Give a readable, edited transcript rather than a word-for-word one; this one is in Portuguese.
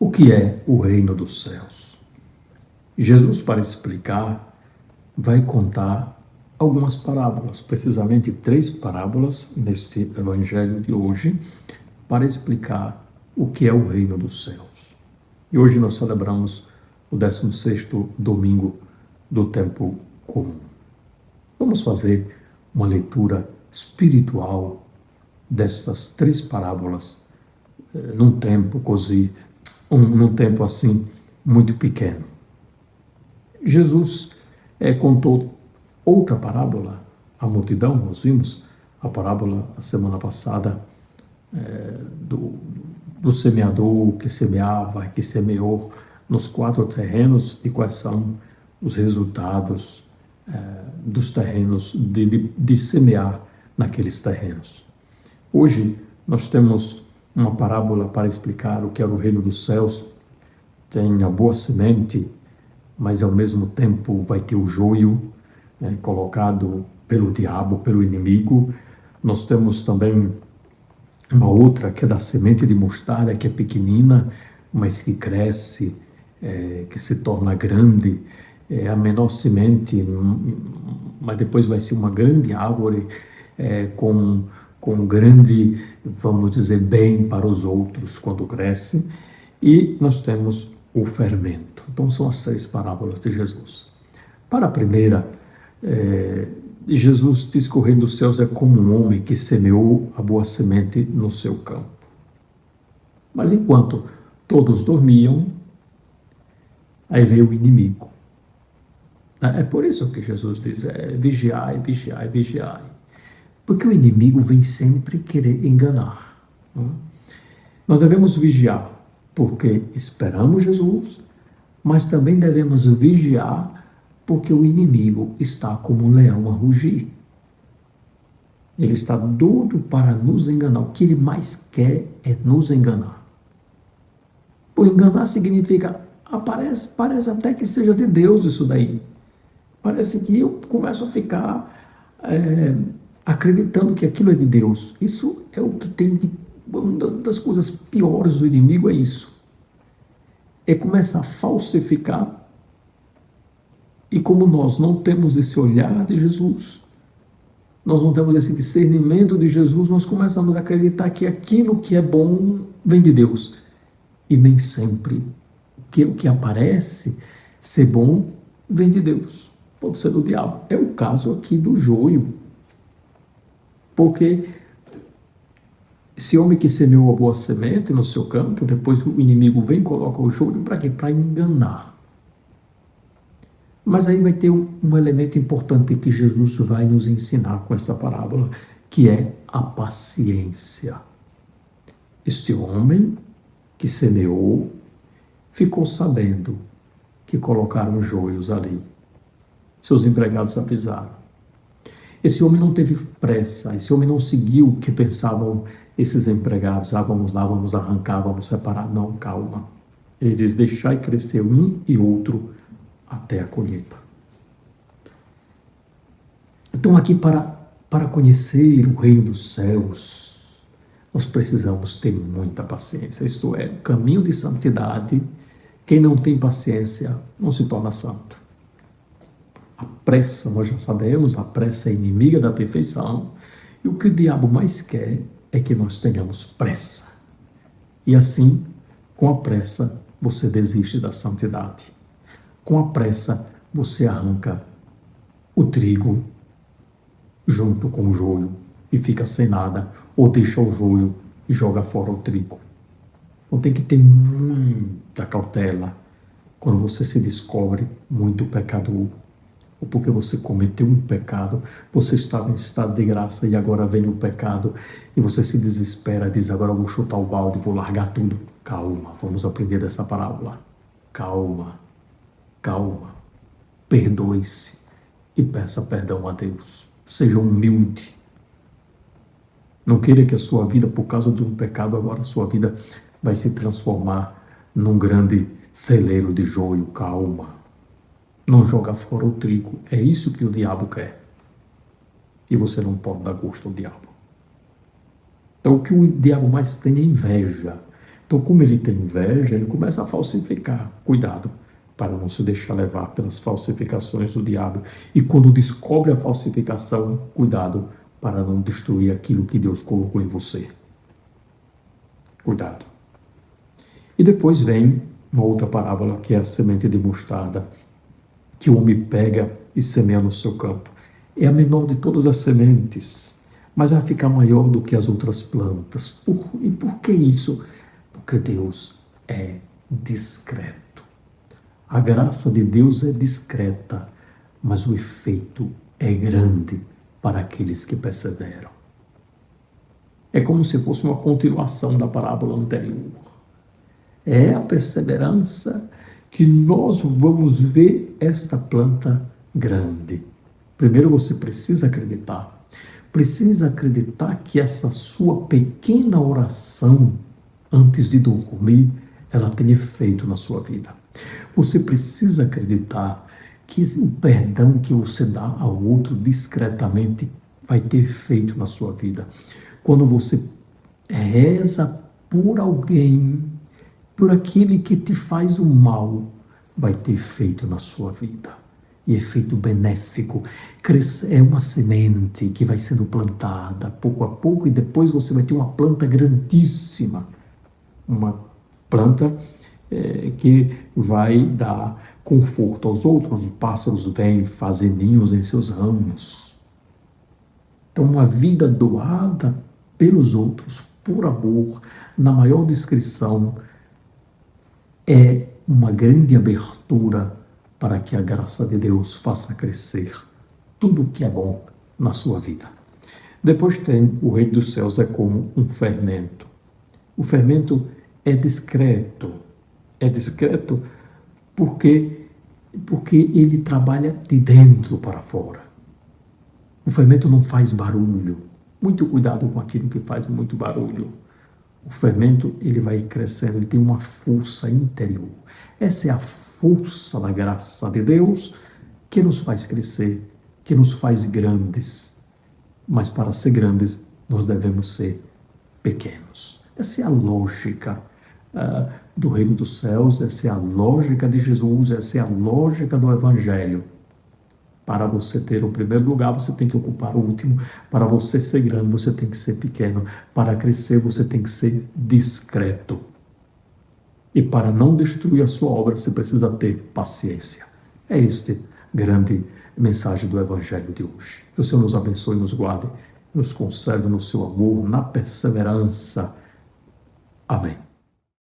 O que é o reino dos céus? Jesus, para explicar, vai contar algumas parábolas, precisamente 3 parábolas neste evangelho de hoje, para explicar o que é o reino dos céus. E hoje nós celebramos o 16º domingo do tempo comum. Vamos fazer uma leitura espiritual destas 3 parábolas num tempo assim muito pequeno. Jesus contou outra parábola à multidão. Nós vimos a parábola a semana passada do semeador que semeava, que semeou nos 4 terrenos e quais são os resultados dos terrenos de semear naqueles terrenos. Hoje nós temos uma parábola para explicar o que é o reino dos céus. Tem a boa semente, mas ao mesmo tempo vai ter o joio, colocado pelo diabo, pelo inimigo. Nós temos também uma outra que é da semente de mostarda, que é pequenina, mas que cresce, que se torna grande. É a menor semente, mas depois vai ser uma grande árvore com grande, vamos dizer, bem para os outros quando cresce. E nós temos o fermento. Então são as 6 parábolas de Jesus. Para a primeira, Jesus diz que o reino dos céus é como um homem que semeou a boa semente no seu campo. Mas enquanto todos dormiam, aí veio o inimigo. É por isso que Jesus diz, vigiai, vigiai, vigiai. Porque o inimigo vem sempre querer enganar. Nós devemos vigiar porque esperamos Jesus, mas também devemos vigiar porque o inimigo está como um leão a rugir. Ele está doido para nos enganar. O que ele mais quer é nos enganar. Por enganar significa, parece até que seja de Deus isso daí. Parece que eu começo a ficar acreditando que aquilo é de Deus. Isso é o que tem uma das coisas piores do inimigo, é isso. É começar a falsificar. E como nós não temos esse olhar de Jesus, nós não temos esse discernimento de Jesus, nós começamos a acreditar que aquilo que é bom vem de Deus. E nem sempre o que aparece ser bom vem de Deus. Pode ser do diabo. É o caso aqui do joio. Porque esse homem que semeou a boa semente no seu campo, depois o inimigo vem e coloca o joio para quê? Para enganar. Mas aí vai ter um elemento importante que Jesus vai nos ensinar com essa parábola, que é a paciência. Este homem que semeou ficou sabendo que colocaram joios ali. Seus empregados avisaram. Esse homem não teve pressa, esse homem não seguiu o que pensavam esses empregados. Vamos lá, vamos arrancar, vamos separar. Não, calma. Ele diz, deixai crescer um e outro até a colheita. Então aqui para conhecer o reino dos céus, nós precisamos ter muita paciência. Isto é, o caminho de santidade, quem não tem paciência não se torna santo. A pressa, nós já sabemos, a pressa é inimiga da perfeição, e o que o diabo mais quer é que nós tenhamos pressa. E assim, com a pressa, você desiste da santidade. Com a pressa, você arranca o trigo junto com o joio e fica sem nada, ou deixa o joio e joga fora o trigo. Então tem que ter muita cautela quando você se descobre muito pecador, ou porque você cometeu um pecado, você estava em estado de graça e agora vem o pecado e você se desespera, diz, agora eu vou chutar o balde, vou largar tudo. Calma, vamos aprender dessa parábola. Calma, calma, perdoe-se e peça perdão a Deus. Seja humilde. Não queira que a sua vida, por causa de um pecado, agora a sua vida vai se transformar num grande celeiro de joio. Calma. Não joga fora o trigo. É isso que o diabo quer. E você não pode dar gosto ao diabo. Então, o que o diabo mais tem é inveja. Então, como ele tem inveja, ele começa a falsificar. Cuidado para não se deixar levar pelas falsificações do diabo. E quando descobre a falsificação, cuidado para não destruir aquilo que Deus colocou em você. Cuidado. E depois vem uma outra parábola, que é a semente de mostarda, que o homem pega e semeia no seu campo. É a menor de todas as sementes, mas vai ficar maior do que as outras plantas. E por que isso? Porque Deus é discreto. A graça de Deus é discreta, mas o efeito é grande para aqueles que perseveram. É como se fosse uma continuação da parábola anterior. É a perseverança que nós vamos ver esta planta grande. Primeiro você precisa acreditar. Precisa acreditar que essa sua pequena oração antes de dormir, ela tem efeito na sua vida. Você precisa acreditar que o perdão que você dá ao outro discretamente vai ter efeito na sua vida. Quando você reza por alguém, por aquele que te faz o mal, vai ter efeito na sua vida. E efeito benéfico. É uma semente que vai sendo plantada pouco a pouco e depois você vai ter uma planta grandíssima. Uma planta que vai dar conforto aos outros. Os pássaros vêm fazer ninhos em seus ramos. Então, uma vida doada pelos outros, por amor, na maior discrição, é uma grande abertura para que a graça de Deus faça crescer tudo o que é bom na sua vida. Depois tem o Reino dos Céus é como um fermento. O fermento é discreto. É discreto porque ele trabalha de dentro para fora. O fermento não faz barulho. Muito cuidado com aquilo que faz muito barulho. O fermento, ele vai crescendo, ele tem uma força interior. Essa é a força da graça de Deus que nos faz crescer, que nos faz grandes. Mas para ser grandes, nós devemos ser pequenos. Essa é a lógica do reino dos céus, essa é a lógica de Jesus, essa é a lógica do Evangelho. Para você ter o primeiro lugar, você tem que ocupar o último. Para você ser grande, você tem que ser pequeno. Para crescer, você tem que ser discreto. E para não destruir a sua obra, você precisa ter paciência. É este grande mensagem do Evangelho de hoje. Que o Senhor nos abençoe, nos guarde, nos conserve no seu amor, na perseverança. Amém.